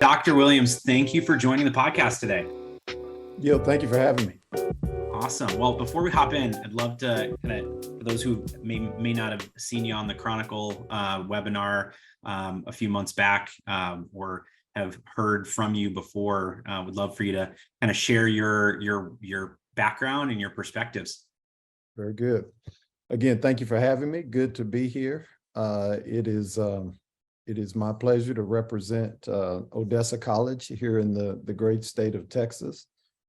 Dr. Williams, thank you for joining the podcast today. Gil, thank you for having me. Awesome. Well, before we hop in, I'd love to for those who may not have seen you on the Chronicle webinar a few months back, or have heard from you before, would love for you to kind of share your background and your perspectives. Very good. Again, thank you for having me. Good to be here. It is my pleasure to represent Odessa College here in the great state of Texas,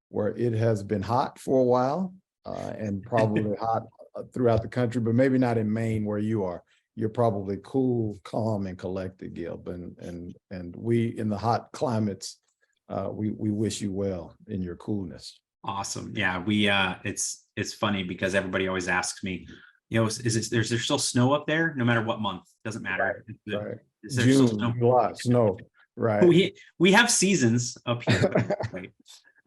where it has been hot for a while and probably hot throughout the country, but maybe not in Maine where you are. You're probably cool, calm, and collected, Gil. And we in the hot climates, we wish you well in your coolness. Awesome. Yeah, it's funny because everybody always asks me, is there still snow up there? No matter what month, doesn't matter. Right. Is there June, still snow? July, snow. Right. We have seasons up here. Right.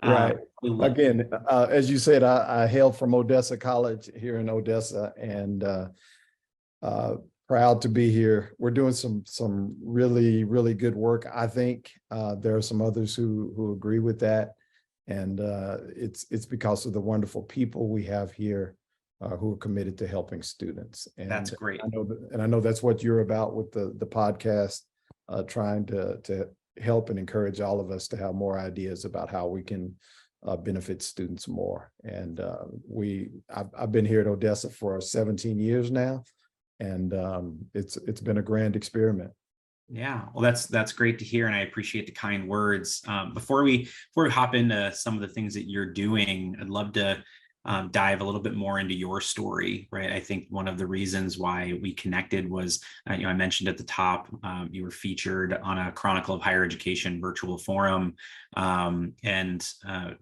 Right. Again, as you said, I hail from Odessa College here in Odessa, and proud to be here. We're doing some really, really good work. I think there are some others who agree with that, and it's because of the wonderful people we have here who are committed to helping students. And that's great. I know that's what you're about with the podcast, trying to help and encourage all of us to have more ideas about how we can benefit students more. And I've been here at Odessa for 17 years now, and it's been a grand experiment. Yeah, well, that's great to hear, and I appreciate the kind words. Before we hop into some of the things that you're doing, I'd love to dive a little bit more into your story, right? I think one of the reasons why we connected was, I mentioned at the top, you were featured on a Chronicle of Higher Education virtual forum, and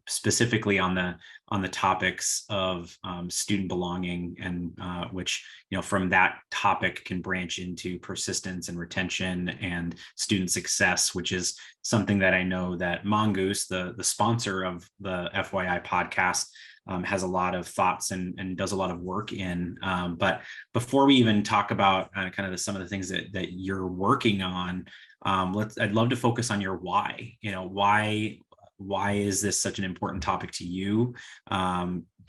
specifically on the topics of student belonging, and which, from that topic can branch into persistence and retention and student success, which is something that I know that Mongoose, the sponsor of the FYI podcast, has a lot of thoughts and does a lot of work in. But before we even talk about kind of some of the things that you're working on, I'd love to focus on your why. Why is this such an important topic to you,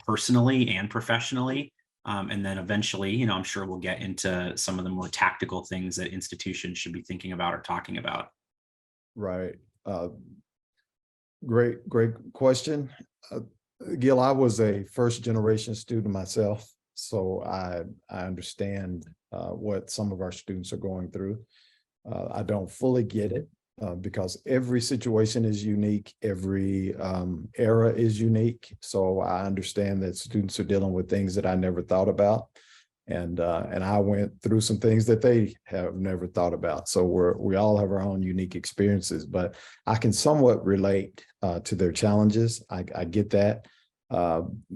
personally and professionally? And then eventually, I'm sure we'll get into some of the more tactical things that institutions should be thinking about or talking about. Right. Great question. Gil, I was a first generation student myself, so I understand what some of our students are going through. I don't fully get it because every situation is unique, every era is unique. So I understand that students are dealing with things that I never thought about, and I went through some things that they have never thought about. So we all have our own unique experiences, but I can somewhat relate to their challenges. I get that.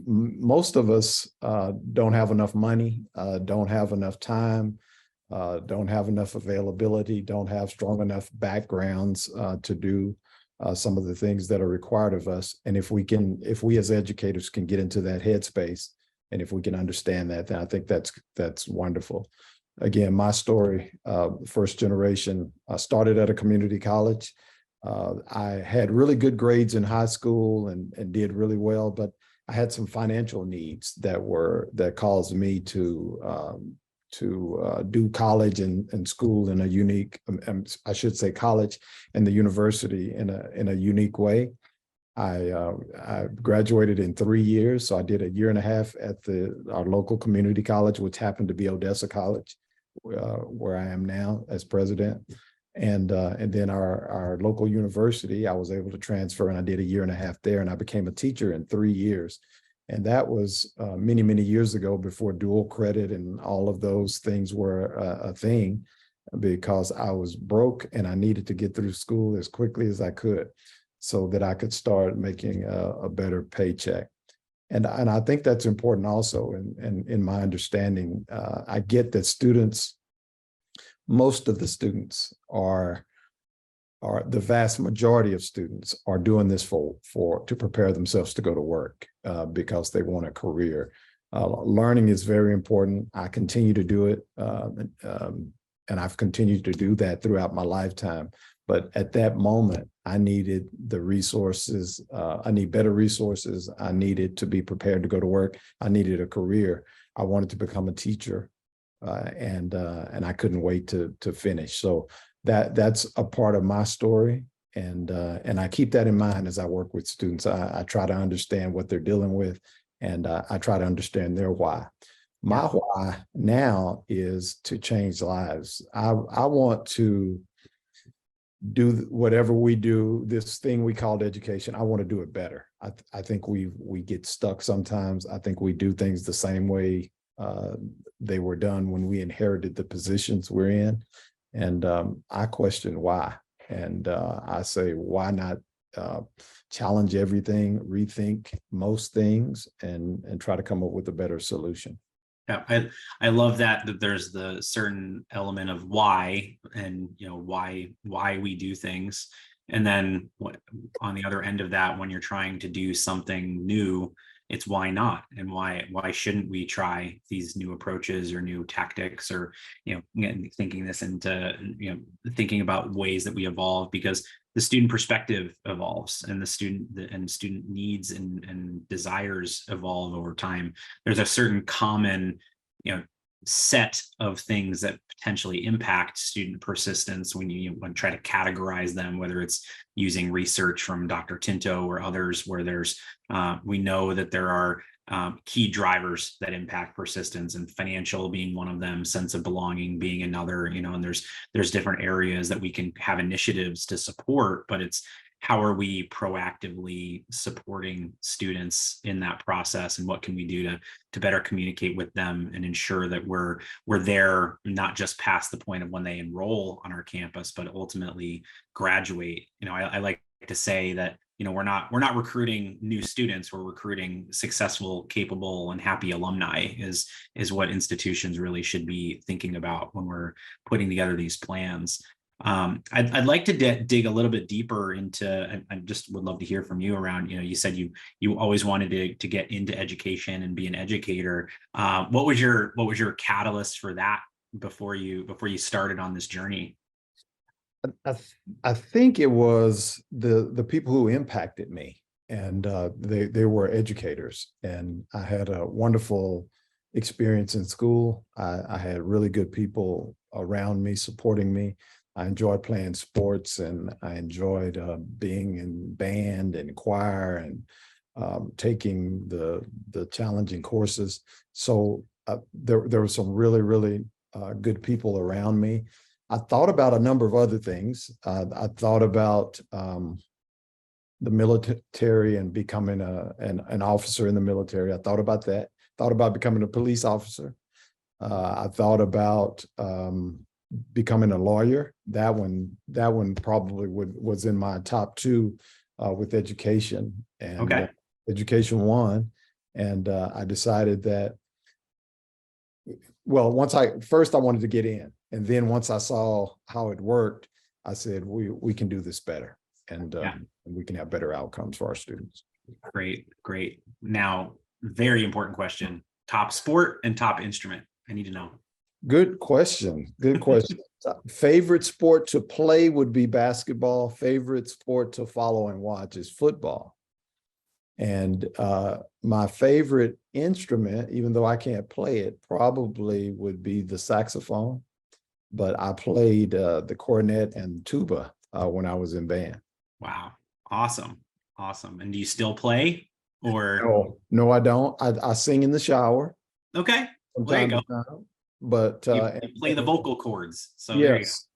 Most of us don't have enough money, don't have enough time, don't have enough availability, don't have strong enough backgrounds to do some of the things that are required of us. And if we as educators can get into that headspace, and if we can understand that, then I think that's wonderful. Again, my story, first generation, I started at a community college. I had really good grades in high school and did really well, but I had some financial needs that caused me to do college and school in a unique, I should say college and the university in a unique way. I graduated in 3 years, so I did a year and a half at our local community college, which happened to be Odessa College, where I am now as president. And then our local university, I was able to transfer, and I did a year and a half there, and I became a teacher in 3 years. And that was many, many years ago, before dual credit and all of those things were a thing, because I was broke and I needed to get through school as quickly as I could so that I could start making a better paycheck. And I think that's important also in my understanding. I get that most of the students are the vast majority of students are doing this to prepare themselves to go to work because they want a career. Learning is very important. I continue to do it, and I've continued to do that throughout my lifetime. But at that moment, I needed the resources. I need better resources. I needed to be prepared to go to work. I needed a career. I wanted to become a teacher, and I couldn't wait to finish. So that's a part of my story, and I keep that in mind as I work with students. I try to understand what they're dealing with, and I try to understand their why. My why now is to change lives. I want to do whatever we do, this thing we called education. I want to do it better. I think we get stuck sometimes. I think we do things the same way they were done when we inherited the positions we're in. And I question why. And I say, why not challenge everything, rethink most things, and try to come up with a better solution. Yeah, I love that there's the certain element of why, and why we do things, and then on the other end of that, when you're trying to do something new, it's why not, and why shouldn't we try these new approaches or new tactics, or thinking this into thinking about ways that we evolve, because the student perspective evolves, and the student needs and desires evolve over time. There's a certain common set of things that potentially impact student persistence when you try to categorize them, whether it's using research from Dr. Tinto or others, where there's we know that there are key drivers that impact persistence, and financial being one of them, sense of belonging being another, and there's different areas that we can have initiatives to support, but it's how are we proactively supporting students in that process, and what can we do to better communicate with them and ensure that we're there, not just past the point of when they enroll on our campus, but ultimately graduate. I like to say that we're not recruiting new students, we're recruiting successful, capable, and happy alumni is what institutions really should be thinking about when we're putting together these plans. I'd like to dig a little bit deeper into, I just would love to hear from you around, you said you always wanted to get into education and be an educator. What was your catalyst for that before you started on this journey? I think it was the people who impacted me, and they were educators, and I had a wonderful experience in school. I had really good people around me supporting me. I enjoyed playing sports, and I enjoyed being in band and choir, and taking the challenging courses. So there were some really, really good people around me. I thought about a number of other things. I thought about the military and becoming an officer in the military. I thought about that. Thought about becoming a police officer. I thought about becoming a lawyer. That one probably was in my top two with education, and Okay. Education won. And I decided that, well, first I wanted to get in, and then once I saw how it worked, I said we can do this better, and we can have better outcomes for our students. Great. Now, very important question: top sport and top instrument. I need to know. Good question. Favorite sport to play would be basketball. Favorite sport to follow and watch is football. And my favorite instrument, even though I can't play it, probably would be the saxophone. But I played the cornet and tuba when I was in band. Wow. Awesome. And do you still play, or? No, I don't. I sing in the shower. Okay. Well, there you go. But you play the vocal cords. So yes.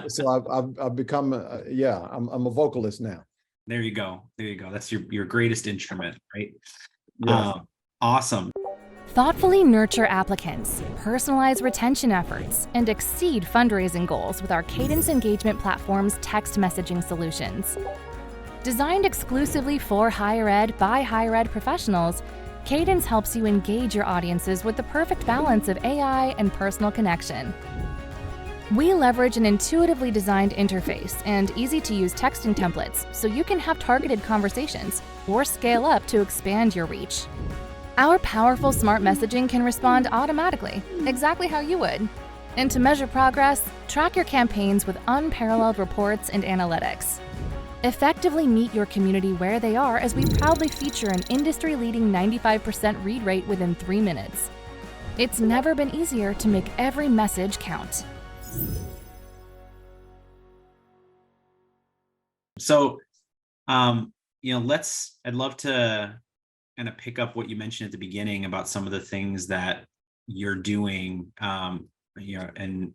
So I've become I'm a vocalist now. There you go. That's your greatest instrument, right? Yes. Awesome. Thoughtfully nurture applicants, personalize retention efforts, and exceed fundraising goals with our Cadence engagement platform's text messaging solutions. Designed exclusively for higher ed by higher ed professionals, Cadence helps you engage your audiences with the perfect balance of AI and personal connection. We leverage an intuitively designed interface and easy-to-use texting templates so you can have targeted conversations or scale up to expand your reach. Our powerful smart messaging can respond automatically, exactly how you would. And to measure progress, track your campaigns with unparalleled reports and analytics. Effectively meet your community where they are as we proudly feature an industry-leading 95% read rate within 3 minutes. It's never been easier to make every message count. So, I'd love to kind of pick up what you mentioned at the beginning about some of the things that you're doing, and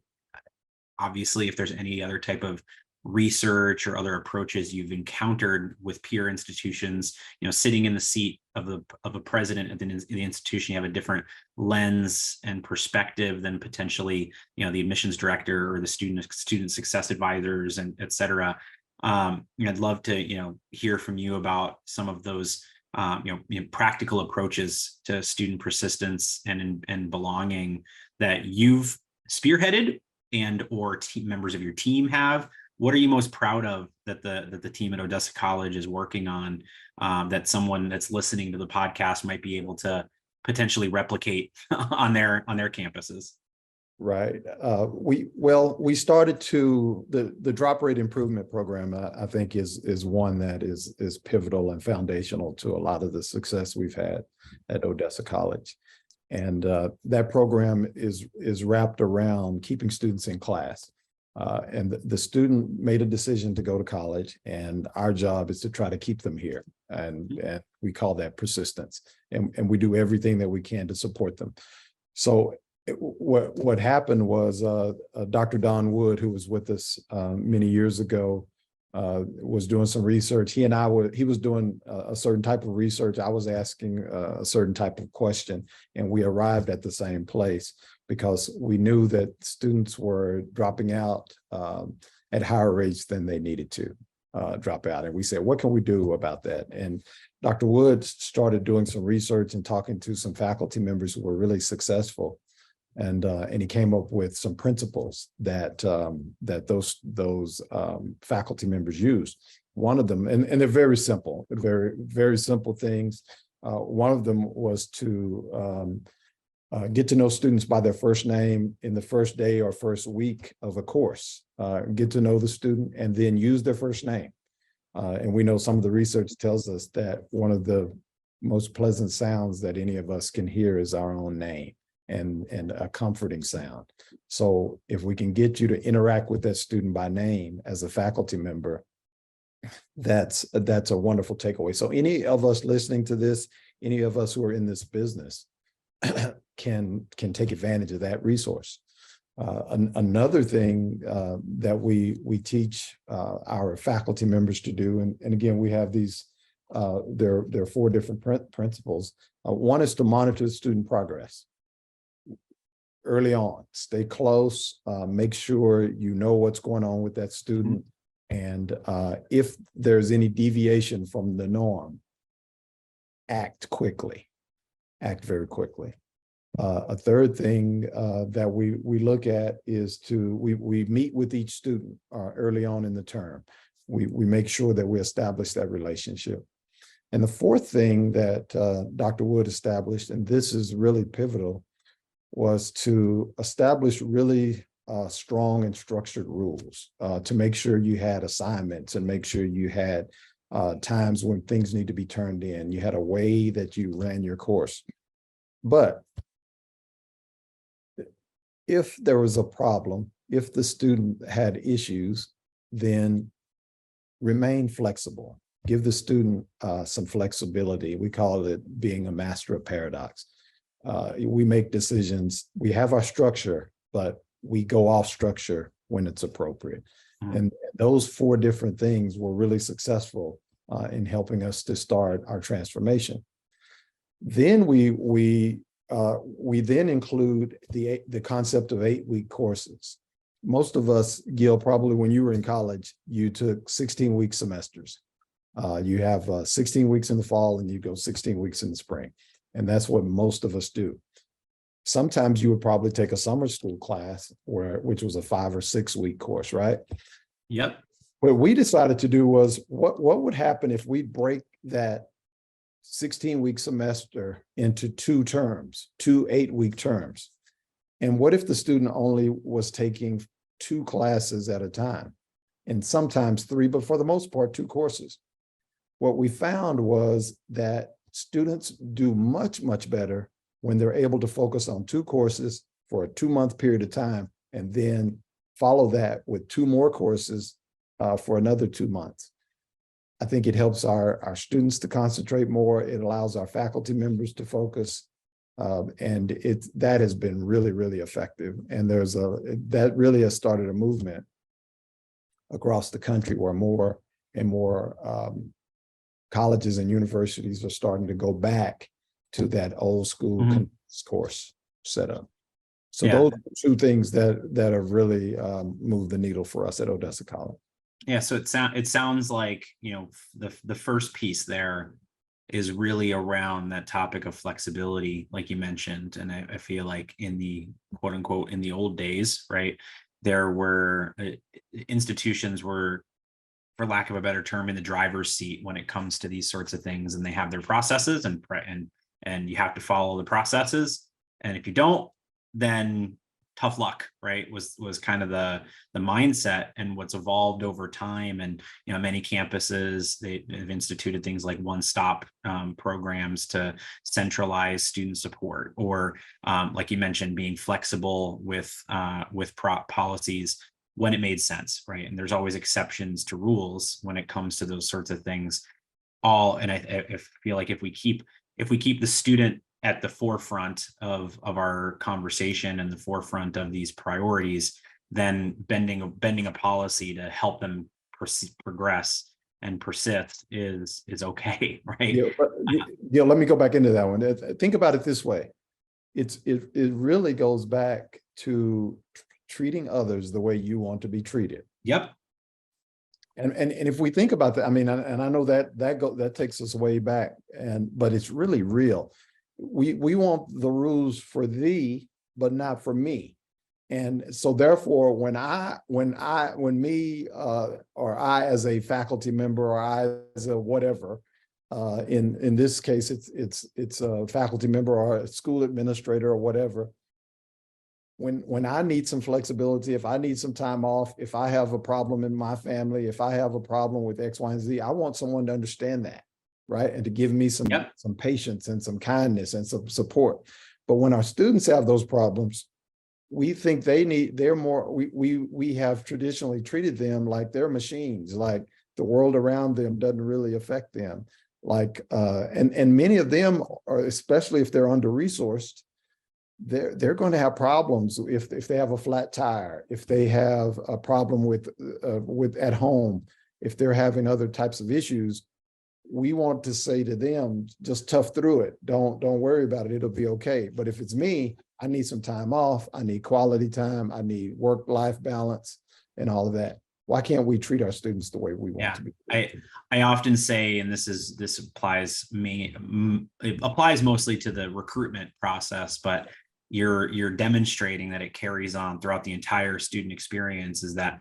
obviously if there's any other type of research or other approaches you've encountered with peer institutions, sitting in the seat of a president at the institution, you have a different lens and perspective than potentially, the admissions director or the student success advisors and et cetera. I'd love to, hear from you about some of those, practical approaches to student persistence and belonging that you've spearheaded and or team members of your team have. What are you most proud of that the team at Odessa College is working on, that someone that's listening to the podcast might be able to potentially replicate on their campuses? Right. We started the drop rate improvement program. I think is one that is pivotal and foundational to a lot of the success we've had at Odessa College, and that program is wrapped around keeping students in class. And the student made a decision to go to college, and our job is to try to keep them here, and we call that persistence. And we do everything that we can to support them. So what happened was Dr. Don Wood, who was with us many years ago, was doing some research. He was doing a certain type of research. I was asking a certain type of question, and we arrived at the same place because we knew that students were dropping out at higher rates than they needed to drop out. And we said, what can we do about that? And Dr. Wood started doing some research and talking to some faculty members who were really successful. And he came up with some principles that those faculty members use. One of them, and they're very simple, very, very simple things. One of them was to get to know students by their first name in the first day or first week of a course. Get to know the student and then use their first name. And we know some of the research tells us that one of the most pleasant sounds that any of us can hear is our own name. And a comforting sound. So if we can get you to interact with that student by name as a faculty member, that's a wonderful takeaway. So any of us listening to this, any of us who are in this business can take advantage of that resource. Another thing that we teach our faculty members to do, and again, we have these, there are 4 different principles. One is to monitor student progress. Early on, stay close, make sure you know what's going on with that student. And if there's any deviation from the norm, act quickly, act very quickly. A third thing that we look at is we meet with each student early on in the term. We make sure that we establish that relationship. And the fourth thing that Dr. Wood established, and this is really pivotal, was to establish really strong and structured rules to make sure you had assignments and make sure you had times when things need to be turned in. You had a way that you ran your course. But if there was a problem, if the student had issues, then remain flexible. Give the student some flexibility. We call it being a master of paradox. We make decisions, we have our structure, but we go off structure when it's appropriate. And those 4 different things were really successful in helping us to start our transformation. Then we then include the concept of 8-week courses. Most of us, Gil, probably when you were in college, you took 16-week semesters. You have 16 weeks in the fall and you go 16 weeks in the spring. And that's what most of us do. Sometimes you would probably take a summer school class which was a 5 or 6 week course, right? Yep. What we decided to do was what would happen if we break that 16-week semester into 2 terms, 2 8-week terms. And what if the student only was taking 2 classes at a time, and sometimes 3, but for the most part, 2 courses? What we found was that students do much, much better when they're able to focus on 2 courses for a 2-month period of time, and then follow that with 2 more courses for another 2 months. I think it helps our students to concentrate more. It allows our faculty members to focus. And that has been really, really effective. And that really has started a movement across the country where more and more colleges and universities are starting to go back to that old school course setup. So those are 2 things that have really moved the needle for us at Odessa College. Yeah, so it sounds like, the first piece there is really around that topic of flexibility, like you mentioned. And I feel like in the quote unquote, in the old days, right, there were institutions were, for lack of a better term, in the driver's seat when it comes to these sorts of things, and they have their processes, and you have to follow the processes. And if you don't, then tough luck, right? Was kind of the mindset. And what's evolved over time, and many campuses, they have instituted things like one-stop programs to centralize student support, or like you mentioned, being flexible with policies when it made sense, right? And there's always exceptions to rules when it comes to those sorts of things. And I feel like if we keep the student at the forefront of our conversation and the forefront of these priorities, then bending a policy to help them progress and persist is okay, right? Yeah, let me go back into that one. Think about it this way. It really goes back to treating others the way you want to be treated. Yep. And if we think about that, I mean, and I know that takes us way back, but it's really real. We want the rules for thee, but not for me. And so therefore, when me or I as a faculty member, or I as a whatever, in this case, it's a faculty member or a school administrator or whatever. When I need some flexibility, if I need some time off, if I have a problem in my family, if I have a problem with X, Y, and Z, I want someone to understand that. Right. And to give me some patience and some kindness and some support. But when our students have those problems, we think we have traditionally treated them like they're machines, like the world around them doesn't really affect them. And many of them are, especially if they're under-resourced, they're going to have problems if they have a flat tire, if they have a problem with at home, if they're having other types of issues. We want to say to them, just tough through it. Don't worry about it. It'll be okay. But if it's me, I need some time off. I need quality time. I need work-life balance and all of that. Why can't we treat our students the way we want to be? I often say, and this applies it applies mostly to the recruitment process, but you're demonstrating that it carries on throughout the entire student experience, is that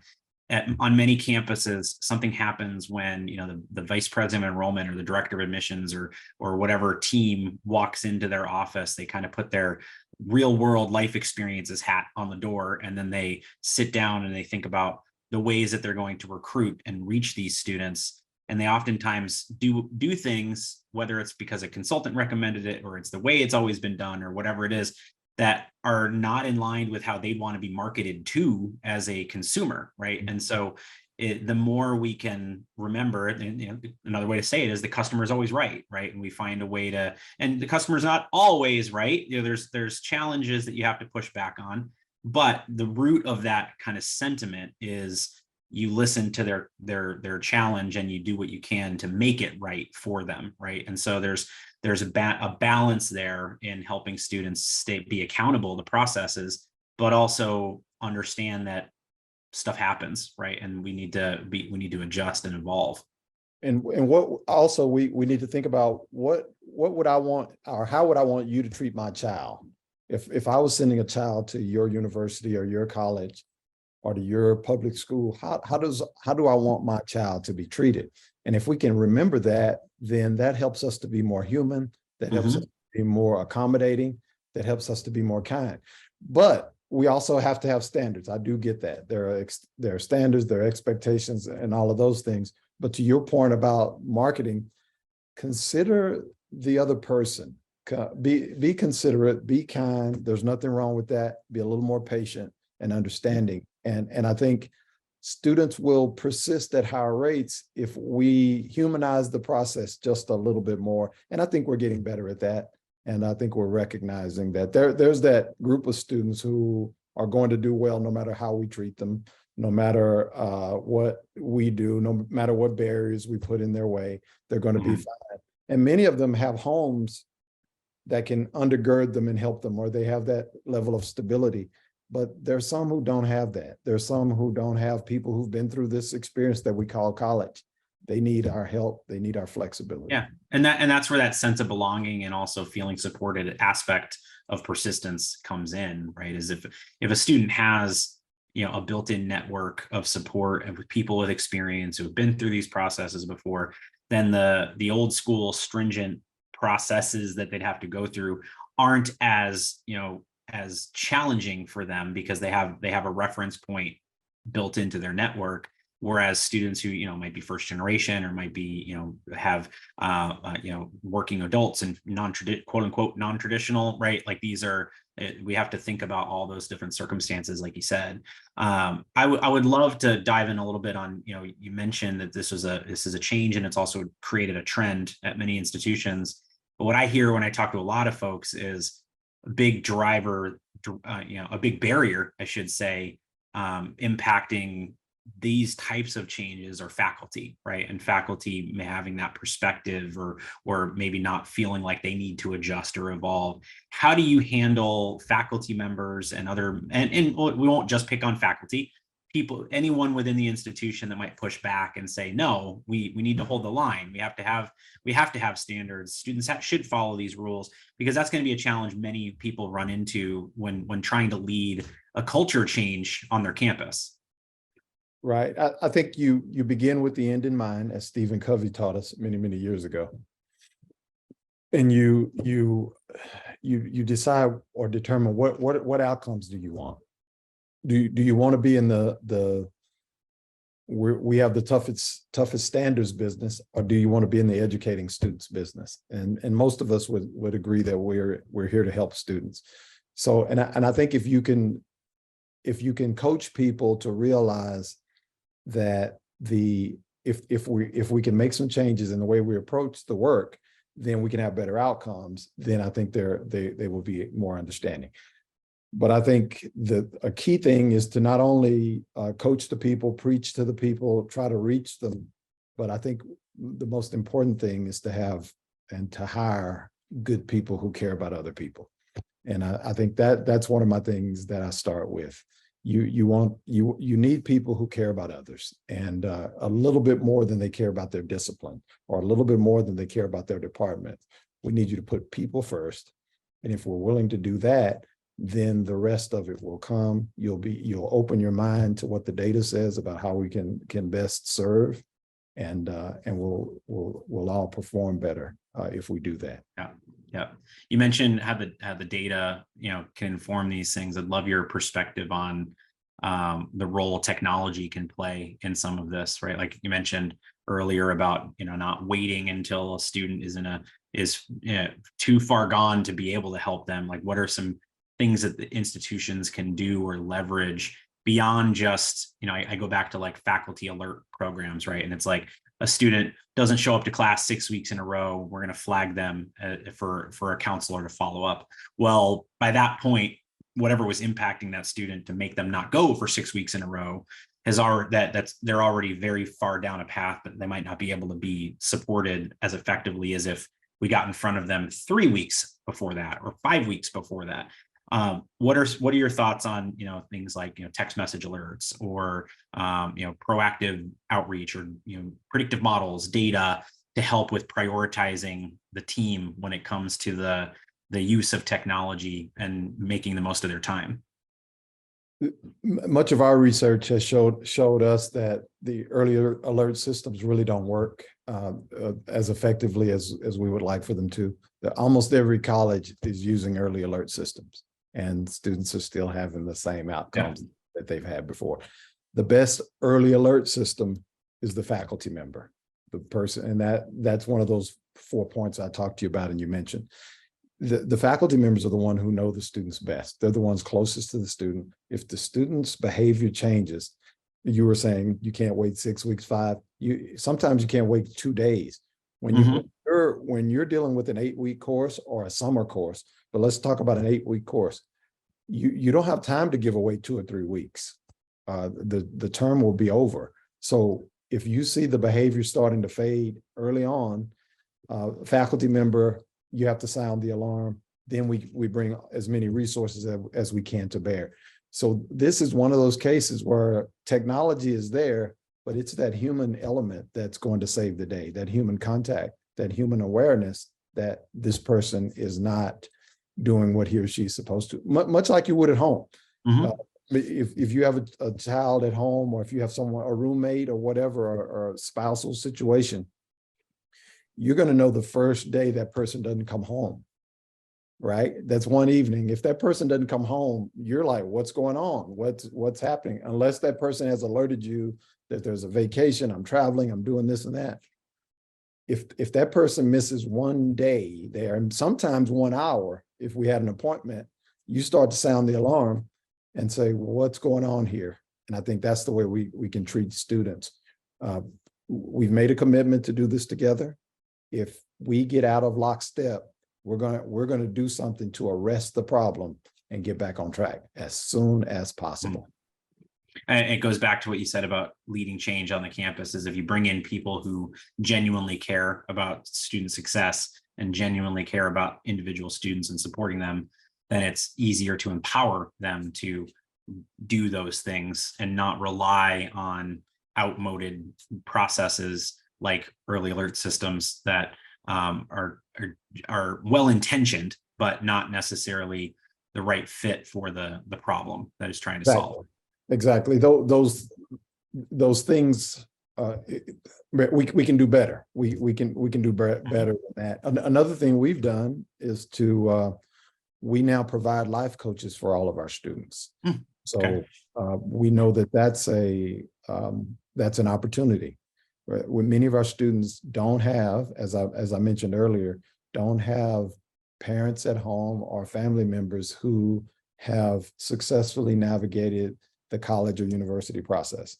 on many campuses, something happens when the vice president of enrollment or the director of admissions or whatever team walks into their office. They kind of put their real world life experiences hat on the door, and then they sit down and they think about the ways that they're going to recruit and reach these students. And they oftentimes do things, whether it's because a consultant recommended it, or it's the way it's always been done, or whatever it is, that are not in line with how they want to be marketed to as a consumer, right? And so the more we can remember, and another way to say it is the customer is always right? And we find a way to, and the customer is not always right. There's challenges that you have to push back on, but the root of that kind of sentiment is you listen to their challenge and you do what you can to make it right for them, right? And so there's a balance there in helping students be accountable to processes, but also understand that stuff happens, right? And we need to adjust and evolve. And what also we need to think about, what would I want, or how would I want you to treat my child? If I was sending a child to your university or your college or to your public school, how do I want my child to be treated? And if we can remember that, then that helps us to be more human, that helps us to be more accommodating, that helps us to be more kind. But we also have to have standards. I do get that. There are standards, there are expectations and all of those things. But to your point about marketing, consider the other person. Be considerate, be kind. There's nothing wrong with that. Be a little more patient and understanding. And I think students will persist at higher rates if we humanize the process just a little bit more. And I think we're getting better at that. And I think we're recognizing that there's that group of students who are going to do well no matter how we treat them, no matter what we do, no matter what barriers we put in their way, they're going to be fine. And many of them have homes that can undergird them and help them, or they have that level of stability. But there's some who don't have that. There's some who don't have people who've been through this experience that we call college. They need our help. They need our flexibility. Yeah, and that's where that sense of belonging and also feeling supported aspect of persistence comes in, right? Is if a student has, a built-in network of support and with people with experience who have been through these processes before, then the old school stringent processes that they'd have to go through aren't as as challenging for them because they have a reference point built into their network. Whereas students who might be first generation or might be have working adults and quote unquote non-traditional, right? Like we have to think about all those different circumstances, like you said. I would love to dive in a little bit on you mentioned that this is a change and it's also created a trend at many institutions. But what I hear when I talk to a lot of folks is a big driver, a big barrier, I should say, impacting these types of changes are faculty, right? And faculty may having that perspective or maybe not feeling like they need to adjust or evolve. How do you handle faculty members and and we won't just pick on faculty, anyone within the institution that might push back and say, no, we need to hold the line. We have to have standards. Students should follow these rules, because that's going to be a challenge many people run into when trying to lead a culture change on their campus. Right. I think you begin with the end in mind, as Stephen Covey taught us many, many years ago. And you decide or determine what outcomes do you want? Do you want to be in we have the toughest standards business, or do you want to be in the educating students business? And most of us would agree that we're here to help students. So and I think if you can coach people to realize that if we can make some changes in the way we approach the work, then we can have better outcomes. Then I think they will be more understanding. But I think a key thing is to not only coach the people, preach to the people, try to reach them, but I think the most important thing is to have and to hire good people who care about other people. And I think that's one of my things that I start with. You need people who care about others, and a little bit more than they care about their discipline, or a little bit more than they care about their department. We need you to put people first. And if we're willing to do that, then the rest of it will come. You'll open your mind to what the data says about how we can best serve, and we'll all perform better if we do that. Yeah. You mentioned how the data, can inform these things. I'd love your perspective on the role technology can play in some of this, right? Like you mentioned earlier about, not waiting until a student is too far gone to be able to help them. Like, what are some things that the institutions can do or leverage beyond just, I go back to like faculty alert programs, right? And it's like, a student doesn't show up to class 6 weeks in a row, we're going to flag them for a counselor to follow up. Well, by that point, whatever was impacting that student to make them not go for 6 weeks in a row they're already very far down a path that they might not be able to be supported as effectively as if we got in front of them 3 weeks before that or 5 weeks before that. What are your thoughts on things like text message alerts or proactive outreach or predictive models, data to help with prioritizing the team when it comes to the use of technology and making the most of their time? Much of our research has showed us that the earlier alert systems really don't work as effectively as we would like for them to. That almost every college is using early alert systems. and students are still having the same outcomes that they've had before. The best early alert system is the faculty member, the person, and that's one of those 4 points I talked to you about and you mentioned. The faculty members are the one who know the students best. They're the ones closest to the student. If the student's behavior changes, you were saying you can't wait 6 weeks, sometimes you can't wait 2 days. When you're dealing with an 8-week course or a summer course, but let's talk about an 8-week course, you don't have time to give away 2 or 3 weeks. The term will be over. So if you see the behavior starting to fade early on, faculty member, you have to sound the alarm. Then we bring as many resources as we can to bear. So this is one of those cases where technology is there, but it's that human element that's going to save the day, that human contact, that human awareness that this person is not doing what he or she is supposed to, much like you would at home. If you have a child at home, or if you have someone, a roommate or whatever, or a spousal situation, you're going to know the first day that person doesn't come home, right? That's one evening. If that person doesn't come home, you're like, what's going on? What's happening? Unless that person has alerted you that there's a vacation, I'm traveling, I'm doing this and that. If that person misses one day there, and sometimes 1 hour, if we had an appointment, you start to sound the alarm and say, what's going on here? And I think that's the way we can treat students. We've made a commitment to do this together. If we get out of lockstep, we're gonna do something to arrest the problem and get back on track as soon as possible. And it goes back to what you said about leading change on the campus, is if you bring in people who genuinely care about student success and genuinely care about individual students and supporting them, then it's easier to empower them to do those things and not rely on outmoded processes like early alert systems that are well-intentioned, but not necessarily the right fit for the problem that is trying to solve. Exactly. Those things we can do better. We can do better than that. Another thing we've done is we now provide life coaches for all of our students. So we know that's an opportunity. When many of our students don't have, as I mentioned earlier, don't have parents at home or family members who have successfully navigated the college or university process.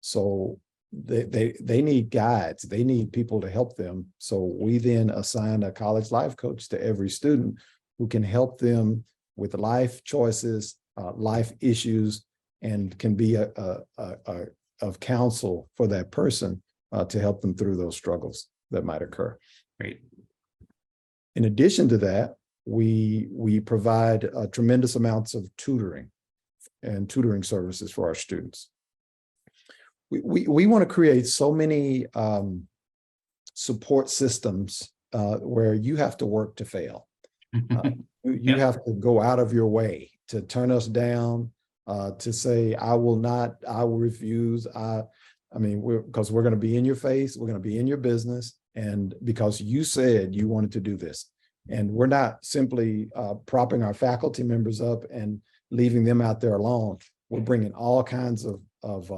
So they need guides, they need people to help them. So we then assign a college life coach to every student who can help them with life choices, life issues, and can be of counsel for that person to help them through those struggles that might occur. Great. In addition to that, we provide tremendous amounts of tutoring and tutoring services for our students. We want to create so many support systems where you have to work to fail. You have to go out of your way to turn us down, to say, I will refuse. Because we're going to be in your face, we're going to be in your business, and because you said you wanted to do this. And we're not simply propping our faculty members up and leaving them out there alone. We're bringing all kinds of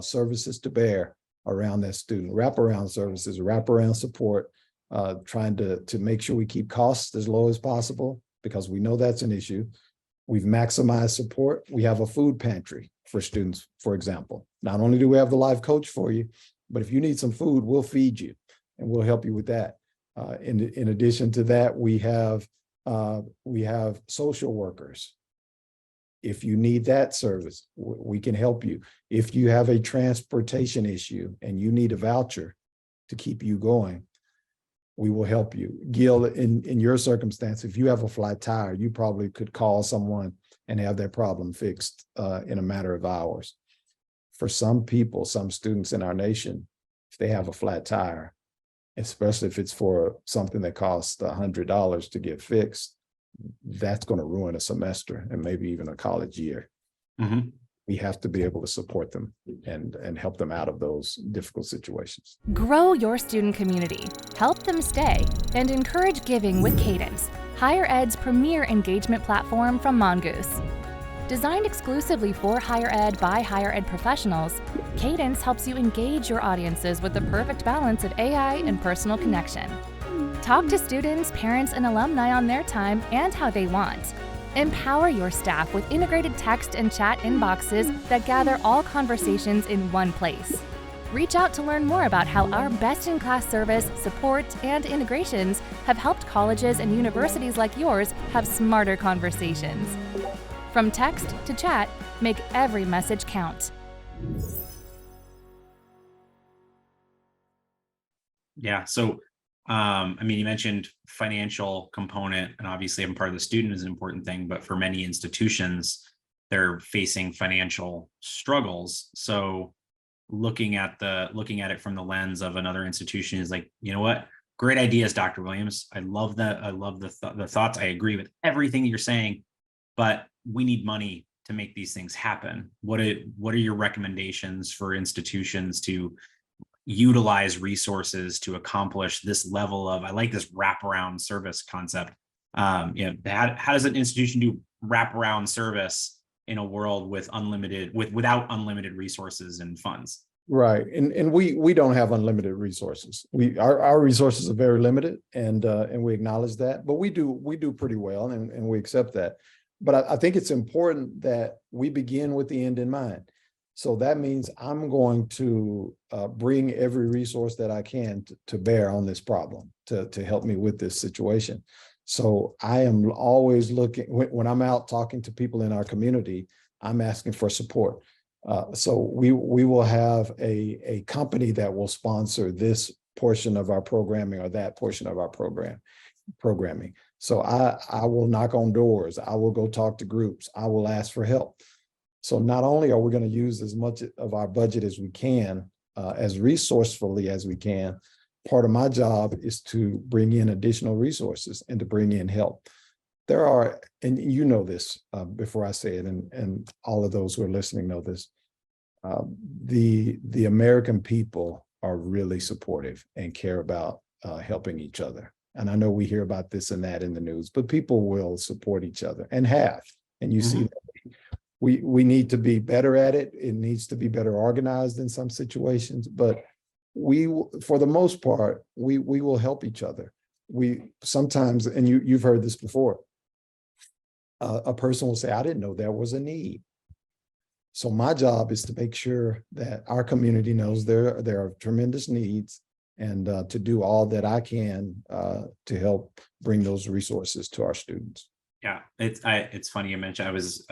services to bear around that student, wraparound services, wraparound support, trying to make sure we keep costs as low as possible, because we know that's an issue. We've maximized support. We have a food pantry for students, for example. Not only do we have the life coach for you, but if you need some food, we'll feed you and we'll help you with that. In addition to that, we have social workers. If you need that service, we can help you. If you have a transportation issue and you need a voucher to keep you going, we will help you. Gil, in your circumstance, if you have a flat tire, you probably could call someone and have that problem fixed in a matter of hours. For some people, some students in our nation, if they have a flat tire, especially if it's for something that costs $100 to get fixed, that's going to ruin a semester and maybe even a college year. We have to be able to support them and help them out of those difficult situations. Grow your student community, help them stay, and encourage giving with Cadence. higher ed's premier engagement platform from Mongoose. Designed exclusively for higher ed by higher ed professionals, Cadence helps you engage your audiences with the perfect balance of AI and personal connection. Talk to students, parents, and alumni on their time and how they want. Empower your staff with integrated text and chat inboxes that gather all conversations in one place. Reach out to learn more about how our best-in-class service, support, and integrations have helped colleges and universities like yours have smarter conversations. From text to chat, make every message count. Yeah. So, I mean, you mentioned financial component, and obviously I'm part of the student is an important thing, but for many institutions, they're facing financial struggles. So looking at it from the lens of another institution is like, you know what? Great ideas, Dr. Williams. I love that. I love the thoughts. I agree with everything that you're saying, but we need money to make these things happen. What are your recommendations for institutions to utilize resources to accomplish this level of, I like this wraparound service concept. How does an institution do wraparound service in a world with without unlimited resources and funds? Right. And we don't have unlimited resources. Our resources are very limited, and we acknowledge that, but we do pretty well, and we accept that. But I think it's important that we begin with the end in mind. So that means I'm going to bring every resource that I can to bear on this problem to help me with this situation. So I am always looking, when I'm out talking to people in our community, I'm asking for support. So we will have a company that will sponsor this portion of our programming or that portion of our programming. So I will knock on doors. I will go talk to groups. I will ask for help. So not only are we going to use as much of our budget as we can, as resourcefully as we can, part of my job is to bring in additional resources and to bring in help. There are, and you know this before I say it, and all of those who are listening know this, the American people are really supportive and care about helping each other. And I know we hear about this and that in the news, but people will support each other and have. And you see that we need to be better at it. It needs to be better organized in some situations, but for the most part, we will help each other. We sometimes, and you've heard this before, a person will say, I didn't know there was a need. So my job is to make sure that our community knows there are tremendous needs, and to do all that I can to help bring those resources to our students. Yeah, it's funny you mentioned, I was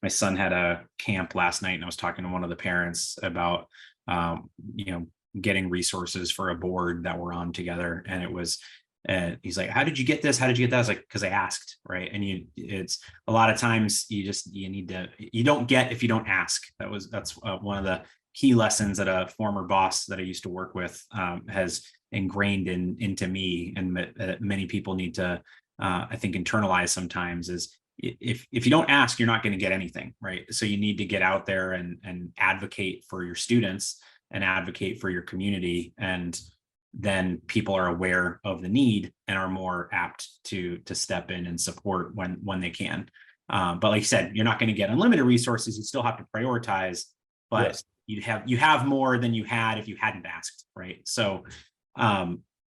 my son had a camp last night, and I was talking to one of the parents about getting resources for a board that we're on together, and it was he's like, how did you get this? How did you get that? I was like, because I asked, right? And it's a lot of times you don't get if you don't ask. That's one of the key lessons that a former boss that I used to work with has ingrained into me, and many people need to I think internalize sometimes, is if you don't ask, you're not going to get anything, right? So you need to get out there and advocate for your students and advocate for your community, and then people are aware of the need and are more apt to step in and support when they can. But like you said, you're not going to get unlimited resources. You still have to prioritize, but yes, you have more than you had if you hadn't asked, right? So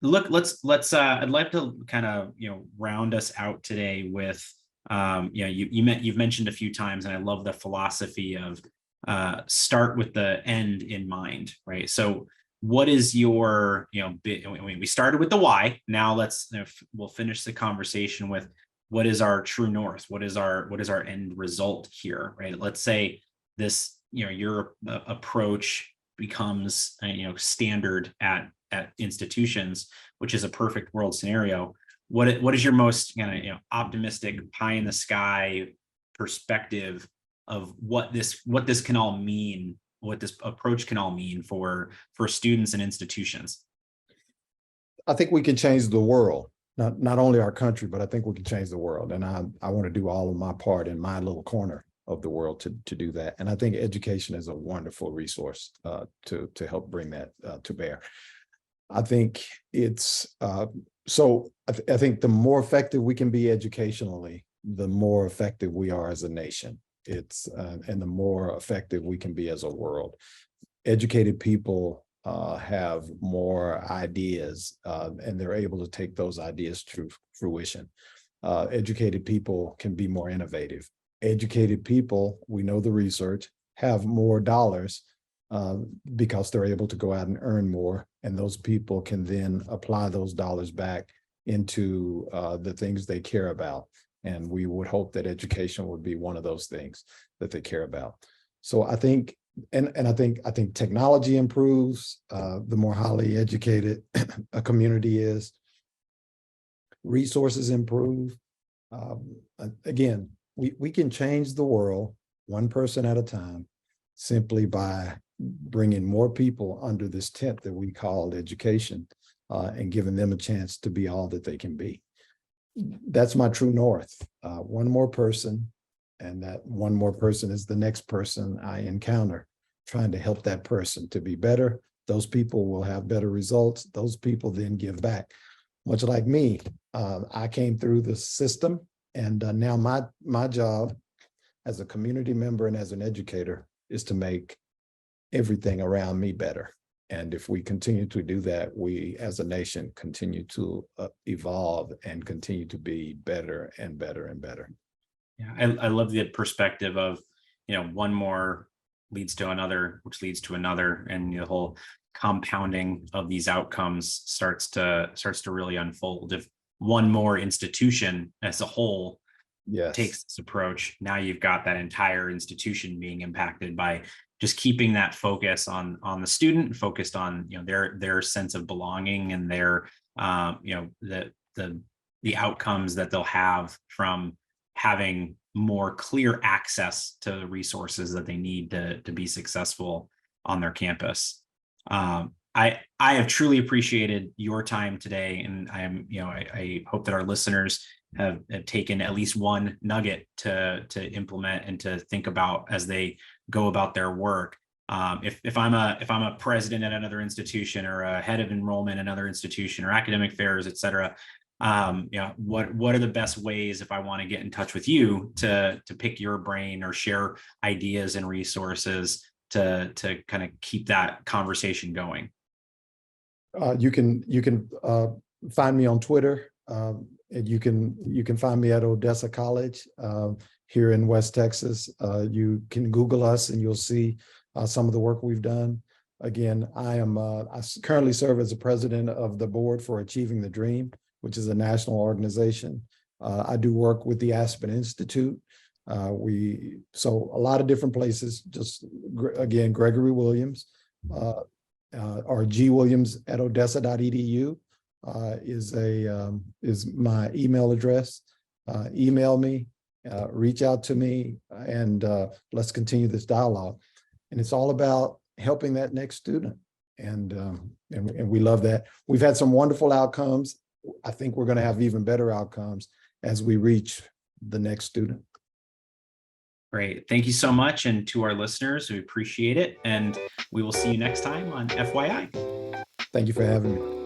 look, let's I'd like to kind of round us out today with you've mentioned a few times, and I love the philosophy of start with the end in mind, right? So what is your we started with the why. Now we'll finish the conversation with what is our true north, what is our end result here, right? Let's say this your approach becomes standard at institutions, which is a perfect world scenario. What is your most optimistic pie in the sky perspective of what this can all mean, what this approach can all mean for students and institutions? I think we can change the world, not only our country, but I think we can change the world. And I want to do all of my part in my little corner of the world to do that. And I think education is a wonderful resource to help bring that to bear. I think it's So I think the more effective we can be educationally, the more effective we are as a nation. And the more effective we can be as a world. Educated people have more ideas, and they're able to take those ideas to fruition. Educated people can be more innovative. Educated people, we know the research, have more dollars because they're able to go out and earn more, and those people can then apply those dollars back into the things they care about. And we would hope that education would be one of those things that they care about. So I think, and I think technology improves the more highly educated a community is. Resources improve. Again, we can change the world one person at a time simply by bringing more people under this tent that we call education and giving them a chance to be all that they can be. That's my true north. One more person, and that one more person is the next person I encounter, trying to help that person to be better. Those people will have better results. Those people then give back. Much like me, I came through the system, and now my job as a community member and as an educator is to make everything around me better. And if we continue to do that, we as a nation continue to evolve and continue to be better and better and better. Yeah, I love the perspective of, one more leads to another, which leads to another, and the whole compounding of these outcomes starts to really unfold. If one more institution as a whole takes this approach, now you've got that entire institution being impacted by just keeping that focus on the student, focused on their sense of belonging and their the outcomes that they'll have from having more clear access to the resources that they need to be successful on their campus. I have truly appreciated your time today, and I hope that our listeners have taken at least one nugget to implement and to think about as they go about their work. If I'm a president at another institution, or a head of enrollment at another institution, or academic affairs, et cetera, what are the best ways, if I want to get in touch with you, to pick your brain or share ideas and resources to kind of keep that conversation going? You can find me on Twitter, and you can find me at Odessa College here in West Texas. You can Google us and you'll see some of the work we've done. Again, I currently serve as the president of the board for Achieving the Dream, which is a national organization. I do work with the Aspen Institute. So a lot of different places. Just again, Gregory Williams. Or gwilliams@odessa.edu is my email address. Email me, reach out to me, and let's continue this dialogue. And it's all about helping that next student, and we love that. We've had some wonderful outcomes. I think we're going to have even better outcomes as we reach the next student. Great. Thank you so much. And to our listeners, we appreciate it. And we will see you next time on FYI. Thank you for having me.